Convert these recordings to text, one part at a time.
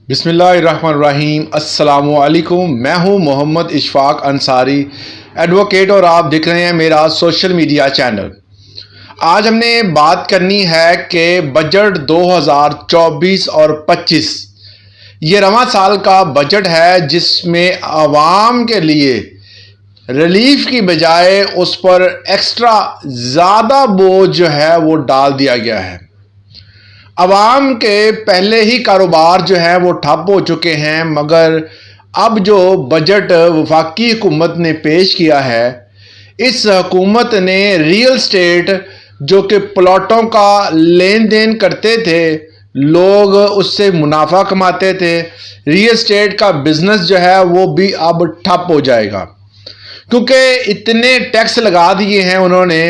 बिस्मिल्लाहिर्रहमानिर्रहीम। अस्सलाम वालेकुम। मैं हूं मोहम्मद इशफाक अंसारी, एडवोकेट, और आप देख रहे हैं मेरा सोशल मीडिया चैनल। आज हमने बात करनी है कि बजट 2024 और 25 ये रवां साल का बजट है, जिसमें आवाम के लिए रिलीफ की बजाय उस पर एक्स्ट्रा ज़्यादा बोझ जो है वो डाल दिया गया है। अवाम के पहले ही कारोबार जो है वो ठप हो चुके हैं, मगर अब जो बजट वफाकी हुकूमत ने पेश किया है, इस हुकूमत ने रियल स्टेट जो कि प्लॉटों का लेन देन करते थे, लोग उससे मुनाफा कमाते थे, रियल स्टेट का बिजनेस जो है वो भी अब ठप हो जाएगा, क्योंकि इतने टैक्स लगा दिए हैं उन्होंने।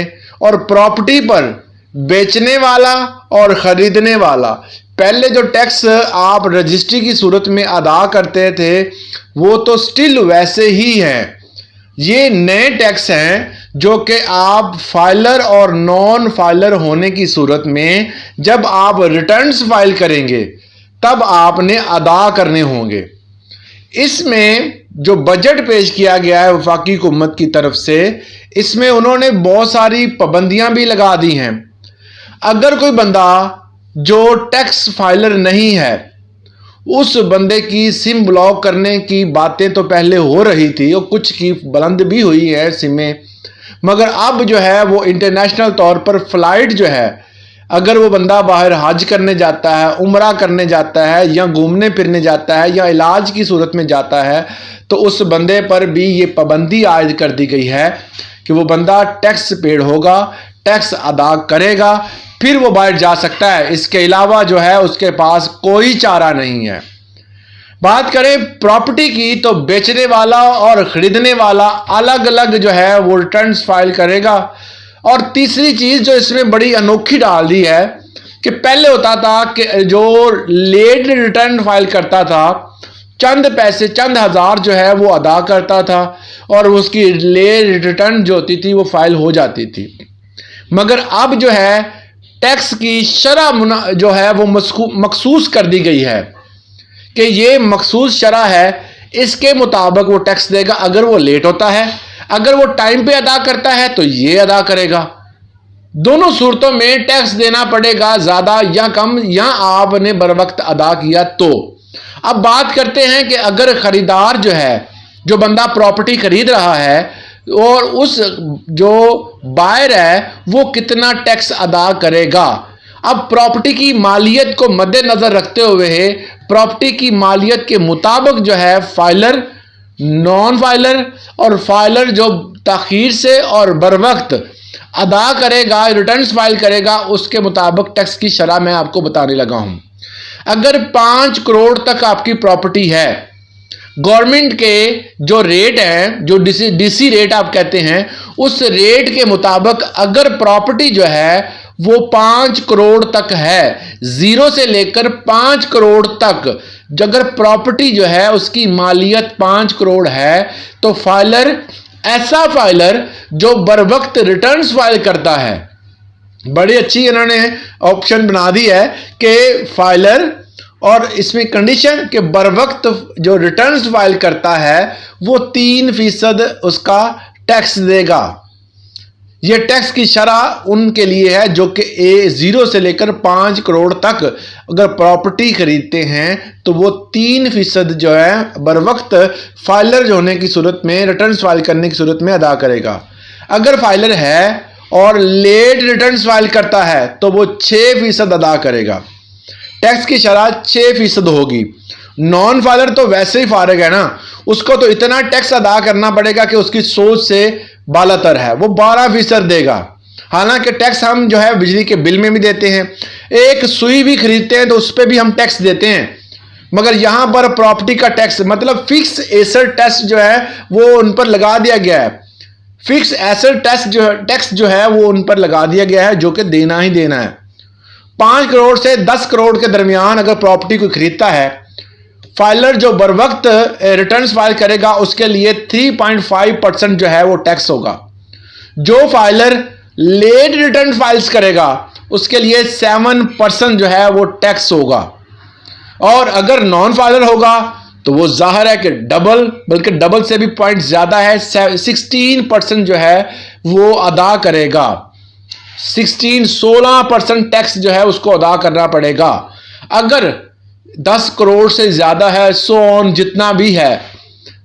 और प्रॉपर्टी पर बेचने वाला और ख़रीदने वाला, पहले जो टैक्स आप रजिस्ट्री की सूरत में अदा करते थे वो तो स्टिल वैसे ही हैं। ये नए टैक्स हैं जो कि आप फाइलर और नॉन फाइलर होने की सूरत में जब आप रिटर्न्स फाइल करेंगे तब आपने अदा करने होंगे। इसमें जो बजट पेश किया गया है वफाकी हुकूमत की तरफ से, इसमें उन्होंने बहुत सारी पाबंदियां भी लगा दी हैं। अगर कोई बंदा जो टैक्स फाइलर नहीं है, उस बंदे की सिम ब्लॉक करने की बातें तो पहले हो रही थी और कुछ की बुलंद भी हुई है सिमें, मगर अब जो है वो इंटरनेशनल तौर पर फ़्लाइट जो है, अगर वो बंदा बाहर हज करने जाता है, उम्रा करने जाता है, या घूमने फिरने जाता है, या इलाज की सूरत में जाता है, तो उस बंदे पर भी ये पाबंदी आयद कर दी गई है कि वो बंदा टैक्स पेड होगा, टैक्स अदा करेगा, फिर वो बाहर जा सकता है। इसके अलावा जो है उसके पास कोई चारा नहीं है। बात करें प्रॉपर्टी की, तो बेचने वाला और ख़रीदने वाला अलग अलग जो है वो रिटर्न्स फाइल करेगा। और तीसरी चीज़ जो इसमें बड़ी अनोखी डाल दी है कि पहले होता था कि जो लेट रिटर्न फाइल करता था, चंद पैसे, चंद हज़ार जो है वो अदा करता था और उसकी लेट रिटर्न जो होती थी वो फाइल हो जाती थी। मगर अब जो है टैक्स की शरह जो है वो मखसूस कर दी गई है कि ये मखसूस शरह है, इसके मुताबिक वो टैक्स देगा। अगर वो लेट होता है, अगर वो टाइम पे अदा करता है तो ये अदा करेगा। दोनों सूरतों में टैक्स देना पड़ेगा, ज़्यादा या कम, या आपने बर वक्त अदा किया तो। अब बात करते हैं कि अगर ख़रीदार जो है, जो बंदा प्रॉपर्टी खरीद रहा है, और उस जो बायर है वो कितना टैक्स अदा करेगा। अब प्रॉपर्टी की मालियत को मद्देनज़र रखते हुए प्रॉपर्टी की मालियत के मुताबिक जो है फाइलर, नॉन फाइलर और फाइलर जो ताख़ीर से और बर वक्त अदा करेगा, रिटर्न्स फाइल करेगा, उसके मुताबिक टैक्स की शरह मैं आपको बताने लगा हूँ। अगर 5 करोड़ तक आपकी प्रॉपर्टी है, गवर्नमेंट के जो रेट है, जो डीसी रेट आप कहते हैं, उस रेट के मुताबिक अगर प्रॉपर्टी जो है वो 5 करोड़ तक है, ज़ीरो से लेकर 5 करोड़ तक, अगर प्रॉपर्टी जो है उसकी मालियत 5 करोड़ है, तो फाइलर, ऐसा फाइलर जो बर वक्त रिटर्न्स फाइल करता है, बड़ी अच्छी इन्होंने ऑप्शन बना दी है कि फाइलर, और इसमें कंडीशन कि बर वक्त जो रिटर्न्स फाइल करता है वो 3% उसका टैक्स देगा। ये टैक्स की शरह उनके लिए है जो कि ज़ीरो से लेकर 5 करोड़ तक अगर प्रॉपर्टी खरीदते हैं तो वो 3% जो है बर वक्त फाइलर जो होने की सूरत में, रिटर्न्स फाइल करने की सूरत में अदा करेगा। अगर फाइलर है और लेट रिटर्न्स फाइल करता है तो वो 6% अदा करेगा। टैक्स की शरह 6% होगी। नॉन फाइलर तो वैसे ही फारिग है ना, उसको तो इतना टैक्स अदा करना पड़ेगा कि उसकी सोच से बालातर है, वो 12% देगा। हालांकि टैक्स हम जो है बिजली के बिल में भी देते हैं, एक सुई भी खरीदते हैं तो उस पर भी हम टैक्स देते हैं, मगर यहाँ पर प्रॉपर्टी का टैक्स, मतलब फिक्स एसेट टैक्स जो है वो उन पर लगा दिया गया है। फिक्स एसेट टैक्स जो है वो उन पर लगा दिया गया है, जो कि देना ही देना है। 5 करोड़ से 10 करोड़ के दरमियान अगर प्रॉपर्टी को खरीदता है, फाइलर जो बर वक्त रिटर्न्स फाइल करेगा उसके लिए 3.5% जो है वो टैक्स होगा। जो फाइलर लेट रिटर्न फाइल्स करेगा उसके लिए 7% जो है वो टैक्स होगा। اور اگر نان فائلر ہوگا تو وہ ظاہر ہے کہ ڈبل، بلکہ ڈبل سے بھی پوائنٹ زیادہ ہے، 16% جو ہے وہ ادا کرے گا، 16% ٹیکس جو ہے اس کو ادا کرنا پڑے گا۔ اگر 10 کروڑ سے زیادہ ہے، سون جتنا بھی ہے،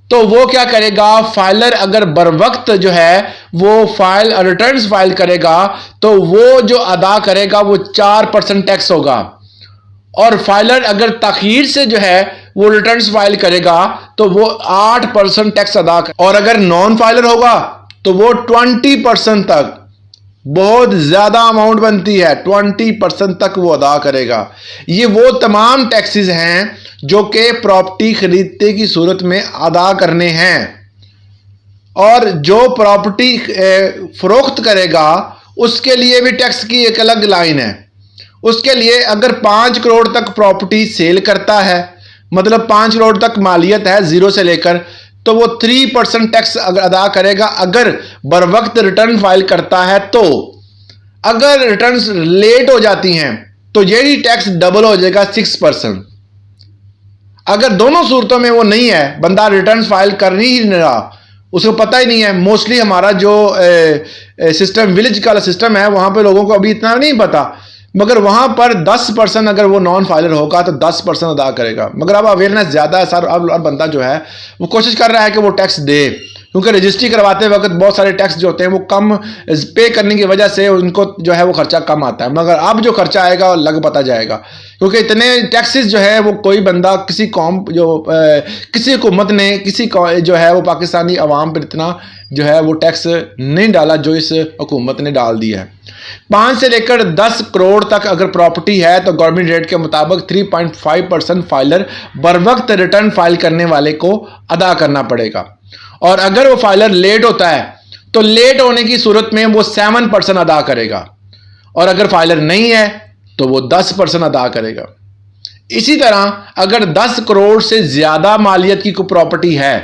تو وہ کیا کرے گا؟ فائلر اگر بر وقت جو ہے وہ ریٹرنز فائل کرے گا تو وہ جو ادا کرے گا وہ 4% ٹیکس ہوگا، اور فائلر اگر تاخیر سے جو ہے وہ ریٹرنز فائل کرے گا تو وہ 8% ٹیکس ادا کرے گا، اور اگر نان فائلر ہوگا تو وہ 20% تک، بہت زیادہ اماؤنٹ بنتی ہے، 20% تک وہ ادا کرے گا۔ یہ وہ تمام ٹیکسز ہیں جو کہ پراپرٹی خریدتے کی صورت میں ادا کرنے ہیں، اور جو پراپرٹی فروخت کرے گا اس کے لیے بھی ٹیکس کی ایک الگ لائن ہے۔ اس کے لیے اگر 5 کروڑ تک پراپرٹی سیل کرتا ہے، مطلب 5 کروڑ تک مالیت ہے زیرو سے لے کر، تو وہ 3% ٹیکس ادا کرے گا اگر بر وقت ریٹرن فائل کرتا ہے تو۔ اگر ریٹرنز لیٹ ہو جاتی ہیں تو یہی ٹیکس ڈبل ہو جائے گا، 6%۔ اگر دونوں صورتوں میں وہ نہیں ہے، بندہ ریٹرنز فائل کر ہی نہیں رہا، اس کو پتہ ہی نہیں ہے، موسٹلی ہمارا جو سسٹم ولیج کا سسٹم ہے وہاں پہ لوگوں کو ابھی اتنا نہیں پتا، مگر وہاں پر 10% اگر وہ نان فائلر ہوگا تو 10% ادا کرے گا۔ مگر اب اویئرنیس زیادہ ہے سر، اب بندہ جو ہے وہ کوشش کر رہا ہے کہ وہ ٹیکس دے، کیونکہ رجسٹری کرواتے وقت بہت سارے ٹیکس جو ہوتے ہیں وہ کم پے کرنے کی وجہ سے ان کو جو ہے وہ خرچہ کم آتا ہے، مگر اب جو خرچہ آئے گا لگ پتا جائے گا، کیونکہ اتنے ٹیکسز جو ہے وہ کوئی بندہ کسی قوم کسی حکومت نے کسی جو ہے وہ پاکستانی عوام پر اتنا جو ہے وہ ٹیکس نہیں ڈالا جو اس حکومت نے ڈال دیا ہے۔ 5 سے لے کر 10 کروڑ تک اگر پراپرٹی ہے تو گورنمنٹ ریٹ کے مطابق 3.5% فائلر بر وقت ریٹرن فائل کرنے والے کو ادا کرنا پڑے گا، اور اگر وہ فائلر لیٹ ہوتا ہے تو لیٹ ہونے کی صورت میں وہ 7% ادا کرے گا، اور اگر فائلر نہیں ہے تو وہ 10% ادا کرے گا۔ اسی طرح اگر 10 کروڑ سے زیادہ مالیت کی کوئی پراپرٹی ہے،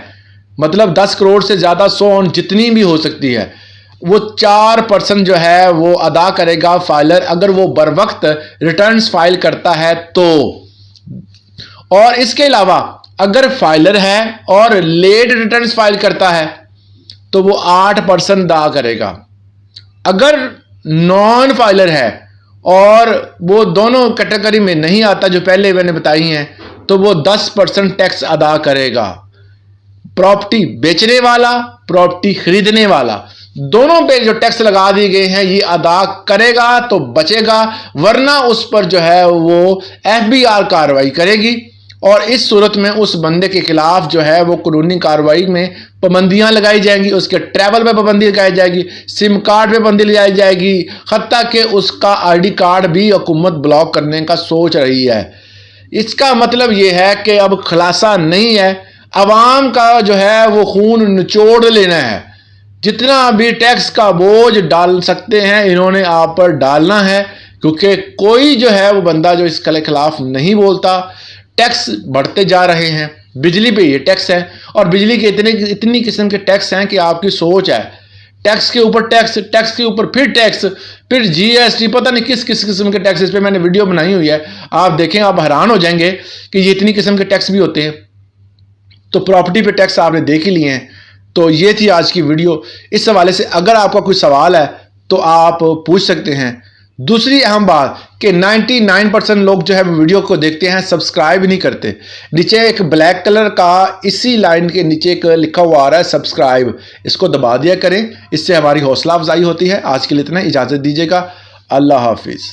مطلب 10 کروڑ سے زیادہ سون جتنی بھی ہو سکتی ہے، وہ 4% جو ہے وہ ادا کرے گا فائلر اگر وہ بر وقت ریٹرنز فائل کرتا ہے تو۔ اور اس کے علاوہ اگر فائلر ہے اور لیٹ ریٹرنز فائل کرتا ہے تو وہ 8% ادا کرے گا۔ اگر نان فائلر ہے اور وہ دونوں کیٹیگری میں نہیں آتا جو پہلے میں نے بتائی ہیں تو وہ 10% ٹیکس ادا کرے گا۔ پراپرٹی بیچنے والا، پراپرٹی خریدنے والا، دونوں پہ جو ٹیکس لگا دیے گئے ہیں یہ ادا کرے گا تو بچے گا، ورنہ اس پر جو ہے وہ FBR کارروائی کرے گی، اور اس صورت میں اس بندے کے خلاف جو ہے وہ قانونی کارروائی میں پابندیاں لگائی جائیں گی، اس کے ٹریول پہ پابندی لگائی جائے گی، سم کارڈ پہ پابندی لگائی جائے گی، حتیٰ کہ اس کا ID کارڈ بھی حکومت بلاک کرنے کا سوچ رہی ہے۔ اس کا مطلب یہ ہے کہ اب خلاصہ نہیں ہے، عوام کا جو ہے وہ خون نچوڑ لینا ہے، جتنا بھی ٹیکس کا بوجھ ڈال سکتے ہیں انہوں نے آپ پر ڈالنا ہے، کیونکہ کوئی جو ہے وہ بندہ جو اس کے خلاف نہیں بولتا۔ ٹیکس بڑھتے جا رہے ہیں، بجلی پہ یہ ٹیکس ہے، اور بجلی کے اتنی قسم کے ٹیکس ہیں کہ آپ کی سوچ ہے، ٹیکس کے اوپر ٹیکس، ٹیکس کے اوپر پھر ٹیکس، پھر GST، پتہ نہیں کس قسم کے ٹیکس، اس پہ میں نے ویڈیو بنائی ہوئی ہے، آپ دیکھیں آپ حیران ہو جائیں گے کہ یہ اتنی قسم کے ٹیکس بھی ہوتے ہیں۔ تو پراپرٹی پہ ٹیکس آپ نے دیکھ ہی لیے ہیں۔ تو یہ تھی آج کی ویڈیو، اس حوالے سے اگر آپ کا کوئی سوال ہے تو آپ پوچھ سکتے ہیں۔ دوسری اہم بات کہ 99% لوگ جو ہے ویڈیو کو دیکھتے ہیں سبسکرائب نہیں کرتے، نیچے ایک بلیک کلر کا اسی لائن کے نیچے ایک لکھا ہوا آ رہا ہے سبسکرائب، اس کو دبا دیا کریں، اس سے ہماری حوصلہ افزائی ہوتی ہے۔ آج کے لیے اتنا، اجازت دیجیے گا، اللہ حافظ۔